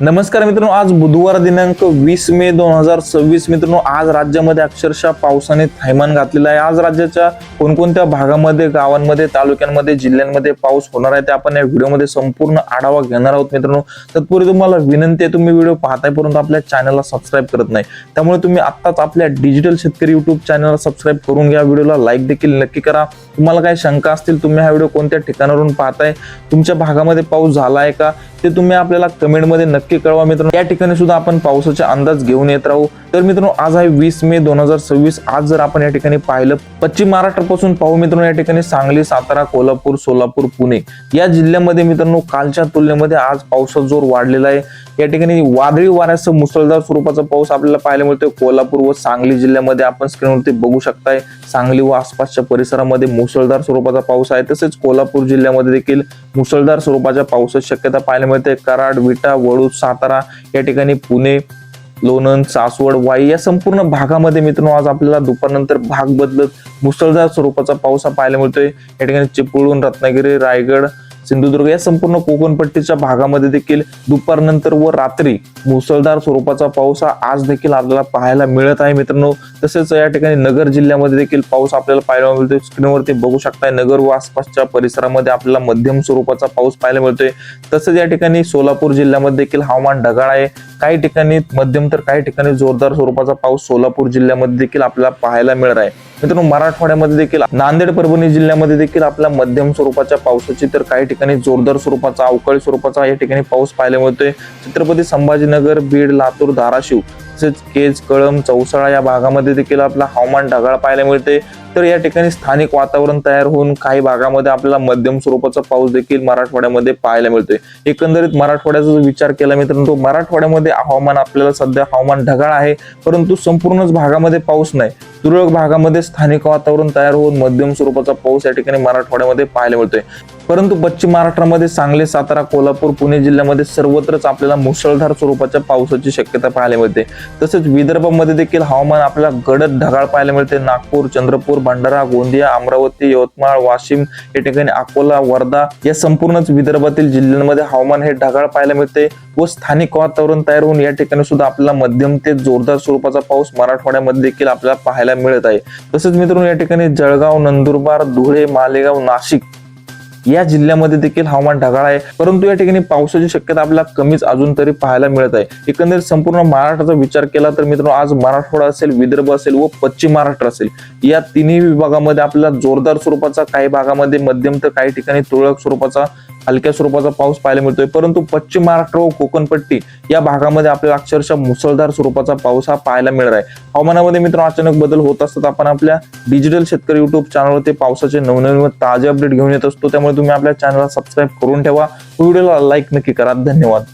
नमस्कार मित्रांनो, आज बुधवार दिनांक 20 मे 2026 मित्रांनो, आज राज्यामध्ये अक्षरशः पावसाने थैमान घातलेला आहे। आज राज्याच्या कोणकोणत्या भागामध्ये, गावांमध्ये, तालुक्यांमध्ये, जिल्ह्यांमध्ये पाऊस होणार आहे ते आपण या व्हिडिओमध्ये संपूर्ण आढावा घेणार आहोत मित्रांनो। तत्पूर्वी तुम्हाला विनंती आहे, तुम्ही व्हिडिओ पाहताय परंतु आपल्या चॅनलला सबस्क्राईब करत नाही, त्यामुळे तुम्ही आत्ताच आपल्या डिजिटल शेतकरी युट्यूब चॅनलला सबस्क्राईब करून घ्या। व्हिडिओला लाईक देखील नक्की करा। तुम्हाला काही शंका असतील, तुम्ही हा व्हिडिओ कोणत्या ठिकाणावरून पाहताय, तुमच्या भागामध्ये पाऊस झाला आहे का ते तुम्ही आपल्याला कमेंटमध्ये नक्की कळवा मित्रांनो। या ठिकाणी सुद्धा आपण पावसाचे अंदाज घेऊन येत राहू। तर मित्रांनो, आज आहे 20 मे 2026। आज जर आपण या ठिकाणी पाहिलं, पश्चिम महाराष्ट्रापासून पाहू मित्रांनो, या ठिकाणी सांगली, सातारा, कोल्हापूर, सोलापूर, पुणे या जिल्ह्यामध्ये मित्रांनो कालच्या तुलनेमध्ये आज पावसाचा जोर वाढलेला आहे। या ठिकाणी वादळी वाऱ्यासह मुसळधार स्वरूपाचा पाऊस आपल्याला पाहायला मिळतोय। कोल्हापूर व सांगली जिल्ह्यामध्ये आपण स्क्रीनवरती बघू शकताय, सांगली व आसपासच्या परिसरामध्ये मुसळधार स्वरूपाचा पाऊस आहे। तसेच कोल्हापूर जिल्ह्यामध्ये देखील मुसळधार स्वरूपाच्या पावसाची शक्यता पाहायला मिळते। कराड, विटा, वळूज, सातारा या ठिकाणी, पुणे, लोणंद, सासवड, वाई या संपूर्ण भागामध्ये मित्रांनो आज आपल्याला दुपारनंतर भाग बदलत मुसळधार स्वरूपाचा पाऊस पाहायला मिळतोय। या ठिकाणी चिपळूण, रत्नागिरी, रायगड, सिंधुदुर्ग या संपूर्ण कोकणपट्टीच्या भागामध्ये देखील दुपारनंतर व रात्री मुसळधार स्वरूपाचा पाऊस आज देखील आपल्याला पाहायला मिळत आहे मित्रांनो। तसेच या ठिकाणी नगर जिल्ह्यामध्ये देखील पाऊस आपल्याला पाहायला मिळतोय। स्क्रीनवरती बघू शकताय, नगर व आसपासच्या परिसरामध्ये आपल्याला मध्यम स्वरूपाचा पाऊस पाहायला मिळतोय। तसेच या ठिकाणी सोलापूर जिल्ह्यामध्ये देखील हवामान ढगाळ आहे, काही ठिकाणी मध्यम तर काही ठिकाणी जोरदार स्वरूपाचा पाऊस सोलापूर जिल्ह्यामध्ये देखील आपल्याला पाहायला मिळत आहे मित्रांनो। मराठवाड्यामध्ये देखील नांदेड, परभणी जिल्ह्यामध्ये देखील आपल्या मध्यम स्वरूपाच्या पावसाची तर काही ठिकाणी जोरदार स्वरूपाचा, अवकाळी स्वरूपाचा या ठिकाणी पाऊस पाहायला मिळतोय। छत्रपती संभाजीनगर, बीड, लातूर, धाराशिव तसेच केज, कळंब, चौसाळा या भागामध्ये देखील आपला हवामान ढगाळ पाहायला मिळते। तर या ठिकाणी स्थानिक वातावरण तयार होऊन काही भागामध्ये आपल्याला मध्यम स्वरूपाचा पाऊस देखील मराठवाड्यामध्ये पाहायला मिळतोय। एकंदरीत मराठवाड्याचा जर विचार केला मित्रांनो, मराठवाड्यामध्ये हवामान आपल्याला सध्या हवामान ढगाळ आहे, परंतु संपूर्णच भागामध्ये पाऊस नाही। तुरळक भागामध्ये स्थानिक वातावरण तयार होऊन मध्यम स्वरूपाचा पाऊस या ठिकाणी मराठवाड्यामध्ये पाहायला मिळतोय। परंतु पश्चिम महाराष्ट्रामध्ये सांगली, सातारा, कोल्हापूर, पुणे जिल्ह्यामध्ये सर्वत्रच आपल्याला मुसळधार स्वरूपाच्या पावसाची शक्यता पाहायला मिळते। तसेच विदर्भामध्ये देखील हवामान आपल्याला गडद ढगाळ पाहायला मिळते। नागपूर, चंद्रपूर, भंडारा, गोंदिया, अमरावती, यवतमाळ, वाशिम या ठिकाणी, अकोला, वर्धा या संपूर्णच विदर्भातील जिल्ह्यांमध्ये हवामान हे ढगाळ पाहायला मिळते व स्थानिक वातावरण तयार होऊन या ठिकाणी सुद्धा आपल्याला मध्यम ते जोरदार स्वरूपाचा पाऊस मराठवाड्यामध्ये देखील आपल्याला पाहायला मिळत आहे। तसेच मित्रांनो, या ठिकाणी जळगाव, नंदुरबार, धुळे, मालेगाव, नाशिक या जिल्ह्यामध्ये देखील हवामान ढगाळ आहे, परंतु या ठिकाणी पावसाची शक्यता आपल्याला कमीच अजून तरी पाहायला मिळत आहे। एकंदरीत संपूर्ण महाराष्ट्राचा विचार केला तर मित्रांनो, आज मराठवाडा असेल, विदर्भ असेल व पश्चिम महाराष्ट्र असेल या तिन्ही विभागामध्ये आपल्याला जोरदार स्वरूपाचा, काही भागामध्ये मध्यम तर काही ठिकाणी तुरळक स्वरूपाचा, हलक्या स्वरूपाचा पाऊस पाहायला मिळतोय। परंतु पश्चिम महाराष्ट्र व कोकणपट्टी या भागामध्ये आपल्याला अक्षरशः मुसळधार स्वरूपाचा पाऊस हा पाहायला मिळत आहे। हवामानामध्ये मित्रांनो अचानक बदल होत असतात। आपण आपल्या डिजिटल शेतकरी युट्यूब चॅनलवरती पावसाचे नवनवीन व ताजे अपडेट घेऊन येत असतो, त्यामुळे तुम्ही आपल्या चॅनलला सबस्क्राईब करून ठेवा, व्हिडिओला लाईक नक्की करा। धन्यवाद।